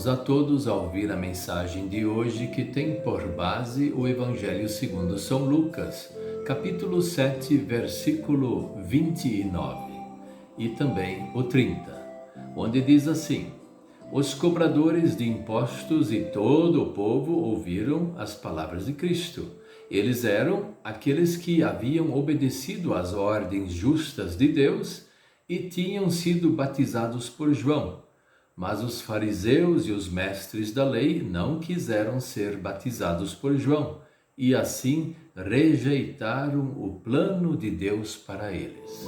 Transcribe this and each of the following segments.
Convidamos a todos a ouvir a mensagem de hoje que tem por base o Evangelho segundo São Lucas, capítulo 7, versículo 29 e também o 30, onde diz assim: Os cobradores de impostos e todo o povo ouviram as palavras de Cristo. Eles eram aqueles que haviam obedecido às ordens justas de Deus e tinham sido batizados por João. Mas os fariseus e os mestres da lei não quiseram ser batizados por João e assim rejeitaram o plano de Deus para eles.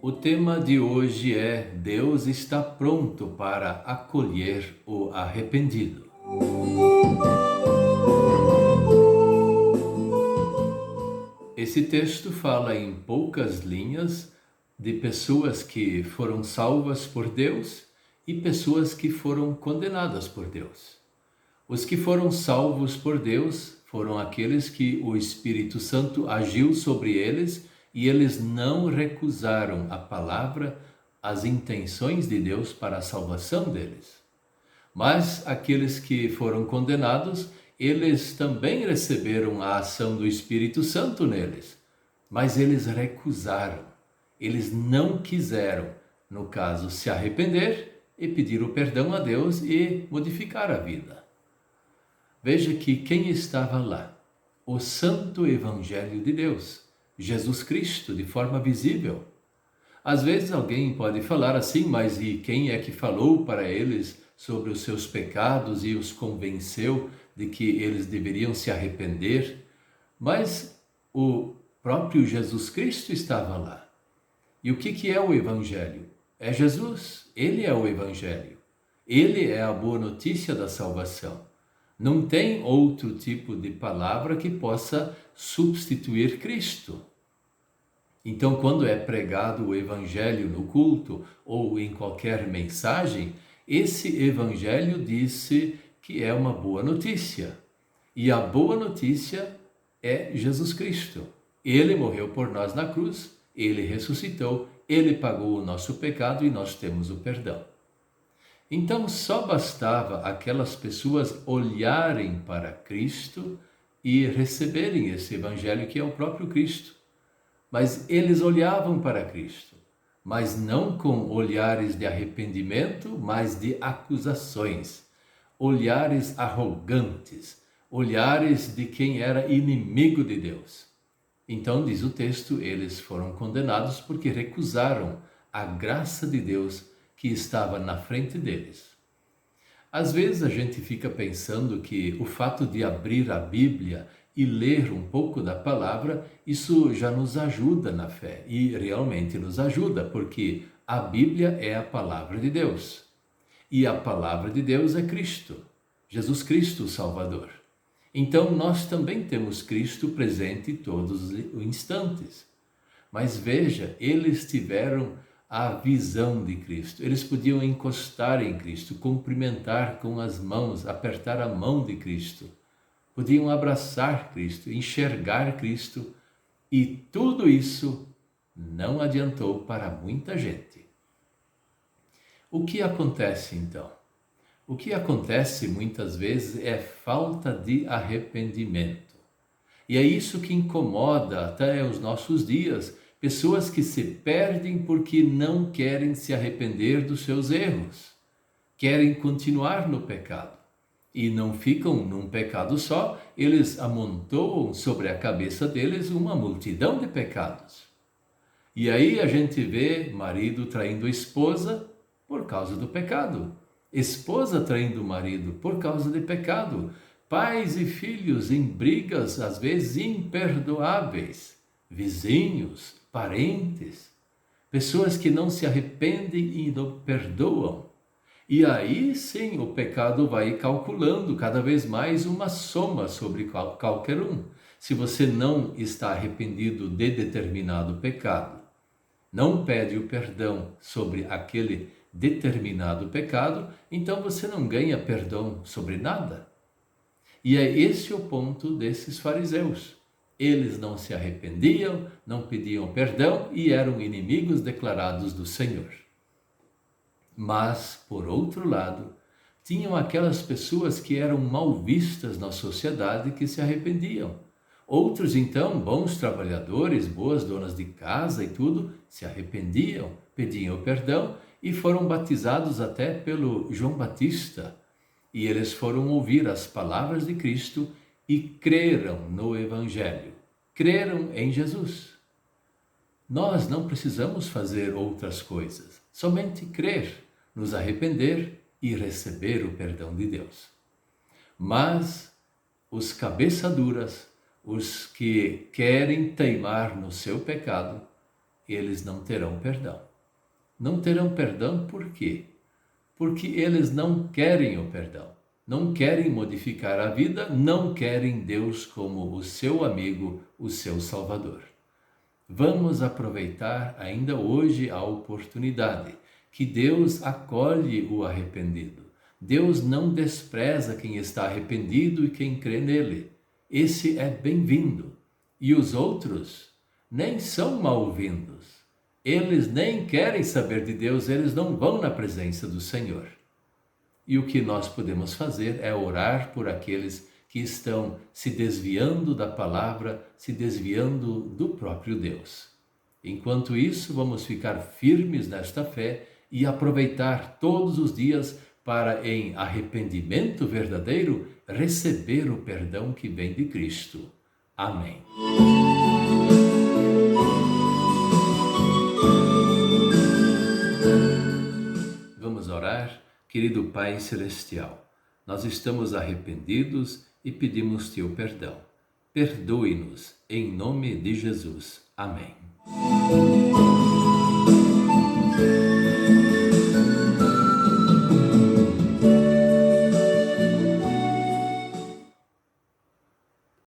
O tema de hoje é: Deus está pronto para acolher o arrependido. Esse texto fala em poucas linhas de pessoas que foram salvas por Deus e pessoas que foram condenadas por Deus. Os que foram salvos por Deus foram aqueles que o Espírito Santo agiu sobre eles e eles não recusaram a palavra, as intenções de Deus para a salvação deles. Mas aqueles que foram condenados, eles também receberam a ação do Espírito Santo neles, mas eles recusaram, eles não quiseram, no caso, se arrepender e pedir o perdão a Deus e modificar a vida. Veja que quem estava lá? O Santo Evangelho de Deus, Jesus Cristo, de forma visível. Às vezes alguém pode falar assim, mas e quem é que falou para eles sobre os seus pecados e os convenceu de que eles deveriam se arrepender? Mas o próprio Jesus Cristo estava lá. E o que é o Evangelho? É Jesus, ele é o Evangelho. Ele é a boa notícia da salvação. Não tem outro tipo de palavra que possa substituir Cristo. Então, quando é pregado o Evangelho no culto ou em qualquer mensagem, esse Evangelho disse que é uma boa notícia. E a boa notícia é Jesus Cristo. Ele morreu por nós na cruz, ele ressuscitou, ele pagou o nosso pecado e nós temos o perdão. Então, só bastava aquelas pessoas olharem para Cristo e receberem esse Evangelho que é o próprio Cristo. Mas eles olhavam para Cristo, mas não com olhares de arrependimento, mas de acusações, olhares arrogantes, olhares de quem era inimigo de Deus. Então, diz o texto, eles foram condenados porque recusaram a graça de Deus que estava na frente deles. Às vezes a gente fica pensando que o fato de abrir a Bíblia e ler um pouco da palavra, isso já nos ajuda na fé. E realmente nos ajuda, porque a Bíblia é a palavra de Deus. E a palavra de Deus é Cristo, Jesus Cristo, o Salvador. Então nós também temos Cristo presente todos os instantes. Mas veja, eles tiveram a visão de Cristo. Eles podiam encostar em Cristo, cumprimentar com as mãos, apertar a mão de Cristo. Podiam abraçar Cristo, enxergar Cristo, e tudo isso não adiantou para muita gente. O que acontece então? O que acontece muitas vezes é falta de arrependimento. E é isso que incomoda até os nossos dias, pessoas que se perdem porque não querem se arrepender dos seus erros, querem continuar no pecado. E não ficam num pecado só, eles amontoam sobre a cabeça deles uma multidão de pecados. E aí a gente vê marido traindo a esposa por causa do pecado, esposa traindo o marido por causa de pecado, pais e filhos em brigas às vezes imperdoáveis, vizinhos, parentes, pessoas que não se arrependem e não perdoam. E aí sim o pecado vai calculando cada vez mais uma soma sobre qualquer um. Se você não está arrependido de determinado pecado, não pede o perdão sobre aquele determinado pecado, então você não ganha perdão sobre nada. E é esse o ponto desses fariseus. Eles não se arrependiam, não pediam perdão e eram inimigos declarados do Senhor. Mas, por outro lado, tinham aquelas pessoas que eram mal vistas na sociedade que se arrependiam. Outros, então, bons trabalhadores, boas donas de casa e tudo, se arrependiam, pediam perdão e foram batizados até pelo João Batista. E eles foram ouvir as palavras de Cristo e creram no Evangelho, creram em Jesus. Nós não precisamos fazer outras coisas, somente crer, nos arrepender e receber o perdão de Deus. Mas os cabeça duras, os que querem teimar no seu pecado, eles não terão perdão. Não terão perdão por quê? Porque eles não querem o perdão, não querem modificar a vida, não querem Deus como o seu amigo, o seu Salvador. Vamos aproveitar ainda hoje a oportunidade que Deus acolhe o arrependido. Deus não despreza quem está arrependido e quem crê nele. Esse é bem-vindo. E os outros nem são mal-vindos. Eles nem querem saber de Deus, eles não vão na presença do Senhor. E o que nós podemos fazer é orar por aqueles que estão se desviando da palavra, se desviando do próprio Deus. Enquanto isso, vamos ficar firmes nesta fé e aproveitar todos os dias para, em arrependimento verdadeiro, receber o perdão que vem de Cristo. Amém. Vamos orar, querido Pai Celestial. Nós estamos arrependidos e pedimos teu perdão. Perdoe-nos, em nome de Jesus. Amém.